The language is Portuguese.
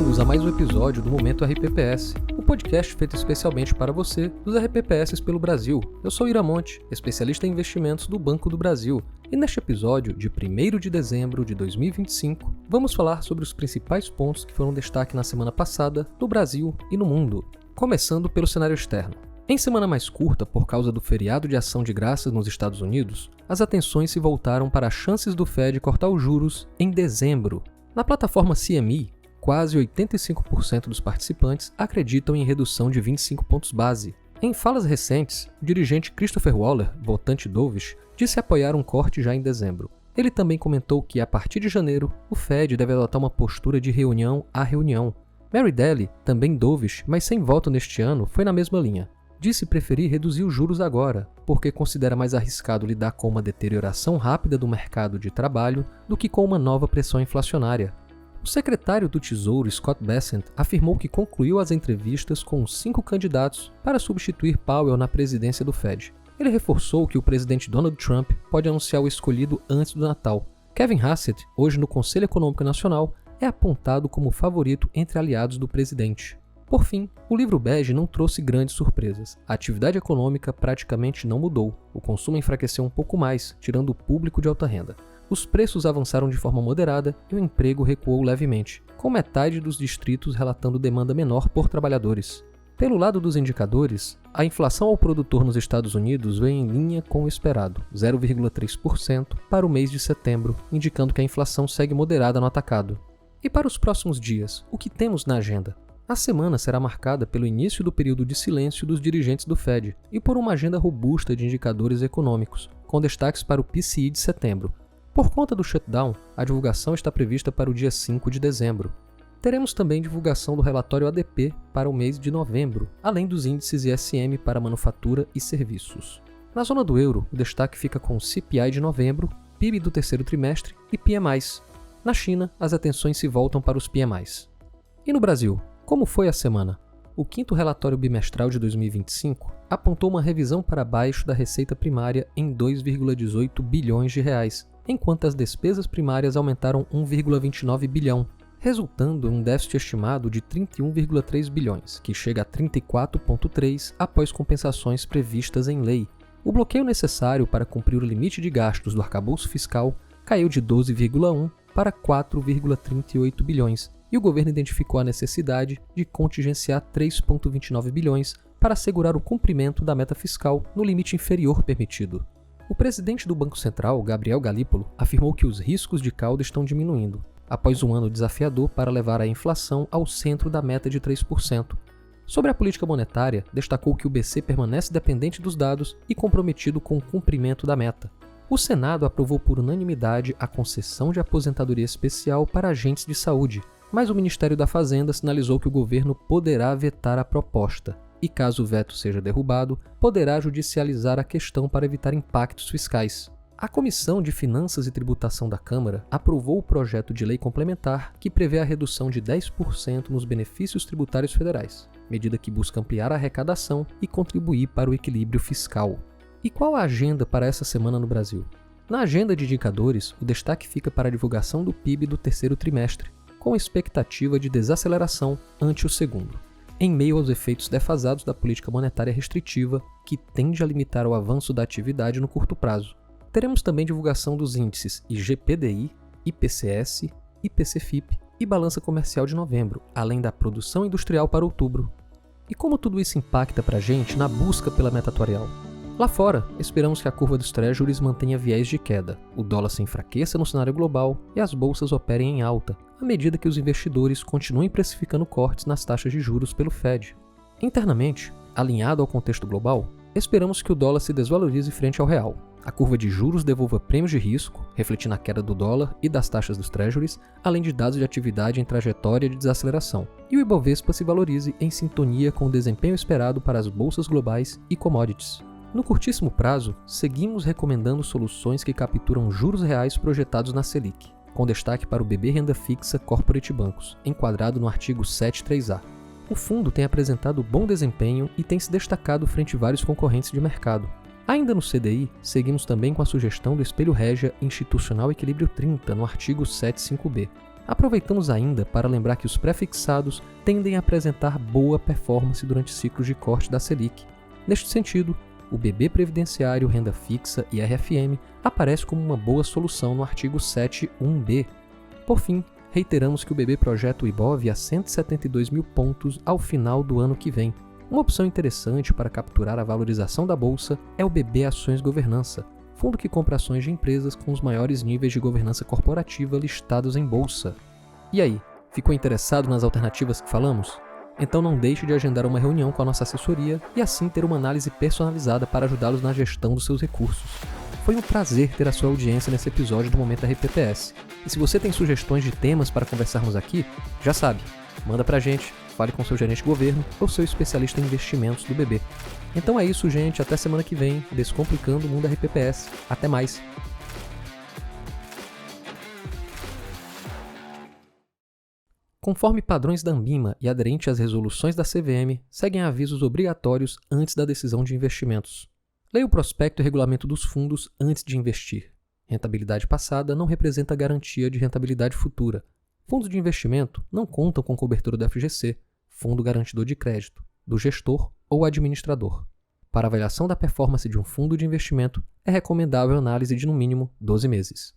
bem-vindos a mais um episódio do Momento RPPS, o podcast feito especialmente para você dos RPPS pelo Brasil. Eu sou Ira Monte, especialista em investimentos do Banco do Brasil, e neste episódio de 1º de dezembro de 2025, vamos falar sobre os principais pontos que foram destaque na semana passada no Brasil e no mundo, começando pelo cenário externo. Em semana mais curta, por causa do feriado de ação de graças nos Estados Unidos, as atenções se voltaram para as chances do Fed cortar os juros em dezembro. Na plataforma CME, quase 85% dos participantes acreditam em redução de 25 pontos base. Em falas recentes, o dirigente Christopher Waller, votante dovish, disse apoiar um corte já em dezembro. Ele também comentou que, a partir de janeiro, o Fed deve adotar uma postura de reunião a reunião. Mary Daly, também dovish, mas sem voto neste ano, foi na mesma linha. Disse preferir reduzir os juros agora, porque considera mais arriscado lidar com uma deterioração rápida do mercado de trabalho do que com uma nova pressão inflacionária. O secretário do Tesouro, Scott Bessent, afirmou que concluiu as entrevistas com 5 candidatos para substituir Powell na presidência do Fed. Ele reforçou que o presidente Donald Trump pode anunciar o escolhido antes do Natal. Kevin Hassett, hoje no Conselho Econômico Nacional, é apontado como favorito entre aliados do presidente. Por fim, o livro bege não trouxe grandes surpresas. A atividade econômica praticamente não mudou. O consumo enfraqueceu um pouco mais, tirando o público de alta renda. Os preços avançaram de forma moderada e o emprego recuou levemente, com metade dos distritos relatando demanda menor por trabalhadores. Pelo lado dos indicadores, a inflação ao produtor nos Estados Unidos veio em linha com o esperado, 0,3% para o mês de setembro, indicando que a inflação segue moderada no atacado. E para os próximos dias, o que temos na agenda? A semana será marcada pelo início do período de silêncio dos dirigentes do Fed e por uma agenda robusta de indicadores econômicos, com destaques para o PCI de setembro. Por conta do shutdown, a divulgação está prevista para o dia 5 de dezembro. Teremos também divulgação do relatório ADP para o mês de novembro, além dos índices ISM para manufatura e serviços. Na zona do euro, o destaque fica com o CPI de novembro, PIB do terceiro trimestre e PMIs. Na China, as atenções se voltam para os PMIs. E no Brasil? Como foi a semana? O 5º relatório bimestral de 2025 apontou uma revisão para baixo da receita primária em 2,18 bilhões de reais, enquanto as despesas primárias aumentaram 1,29 bilhão, resultando em um déficit estimado de 31,3 bilhões, que chega a 34,3 após compensações previstas em lei. O bloqueio necessário para cumprir o limite de gastos do arcabouço fiscal caiu de 12,1 para 4,38 bilhões, e o governo identificou a necessidade de contingenciar 3,29 bilhões para assegurar o cumprimento da meta fiscal no limite inferior permitido. O presidente do Banco Central, Gabriel Galípolo, afirmou que os riscos de cauda estão diminuindo, após um ano desafiador para levar a inflação ao centro da meta de 3%. Sobre a política monetária, destacou que o BC permanece dependente dos dados e comprometido com o cumprimento da meta. O Senado aprovou por unanimidade a concessão de aposentadoria especial para agentes de saúde, mas o Ministério da Fazenda sinalizou que o governo poderá vetar a proposta e, caso o veto seja derrubado, poderá judicializar a questão para evitar impactos fiscais. A Comissão de Finanças e Tributação da Câmara aprovou o projeto de lei complementar que prevê a redução de 10% nos benefícios tributários federais, medida que busca ampliar a arrecadação e contribuir para o equilíbrio fiscal. E qual a agenda para essa semana no Brasil? Na agenda de indicadores, o destaque fica para a divulgação do PIB do terceiro trimestre, com expectativa de desaceleração ante o segundo, em meio aos efeitos defasados da política monetária restritiva, que tende a limitar o avanço da atividade no curto prazo. Teremos também divulgação dos índices IGPDI, IPCS, IPCFIP e balança comercial de novembro, além da produção industrial para outubro. E como tudo isso impacta para a gente na busca pela meta atuarial? Lá fora, esperamos que a curva dos treasuries mantenha viés de queda, o dólar se enfraqueça no cenário global e as bolsas operem em alta, à medida que os investidores continuem precificando cortes nas taxas de juros pelo Fed. Internamente, alinhado ao contexto global, esperamos que o dólar se desvalorize frente ao real, a curva de juros devolva prêmios de risco, refletindo a queda do dólar e das taxas dos treasuries, além de dados de atividade em trajetória de desaceleração, e o Ibovespa se valorize em sintonia com o desempenho esperado para as bolsas globais e commodities. No curtíssimo prazo, seguimos recomendando soluções que capturam juros reais projetados na Selic, com destaque para o BB Renda Fixa Corporate Bancos, enquadrado no artigo 73A. O fundo tem apresentado bom desempenho e tem se destacado frente a vários concorrentes de mercado. Ainda no CDI, seguimos também com a sugestão do Espelho Regia Institucional Equilíbrio 30 no artigo 75B. Aproveitamos ainda para lembrar que os pré-fixados tendem a apresentar boa performance durante ciclos de corte da Selic. Neste sentido, o BB Previdenciário Renda Fixa e RFM aparece como uma boa solução no artigo 7.1b. Por fim, reiteramos que o BB projeta o IBOV a 172 mil pontos ao final do ano que vem. Uma opção interessante para capturar a valorização da Bolsa é o BB Ações Governança, fundo que compra ações de empresas com os maiores níveis de governança corporativa listados em Bolsa. E aí, ficou interessado nas alternativas que falamos? Então não deixe de agendar uma reunião com a nossa assessoria e assim ter uma análise personalizada para ajudá-los na gestão dos seus recursos. Foi um prazer ter a sua audiência nesse episódio do Momento RPPS. E se você tem sugestões de temas para conversarmos aqui, já sabe, manda pra gente, fale com seu gerente de governo ou seu especialista em investimentos do BB. Então é isso, gente, até semana que vem, descomplicando o mundo RPPS. Até mais! Conforme padrões da Anbima e aderente às resoluções da CVM, seguem avisos obrigatórios antes da decisão de investimentos. Leia o prospecto e regulamento dos fundos antes de investir. Rentabilidade passada não representa garantia de rentabilidade futura. Fundos de investimento não contam com cobertura do FGC, Fundo Garantidor de Crédito, do gestor ou administrador. Para avaliação da performance de um fundo de investimento, é recomendável análise de no mínimo 12 meses.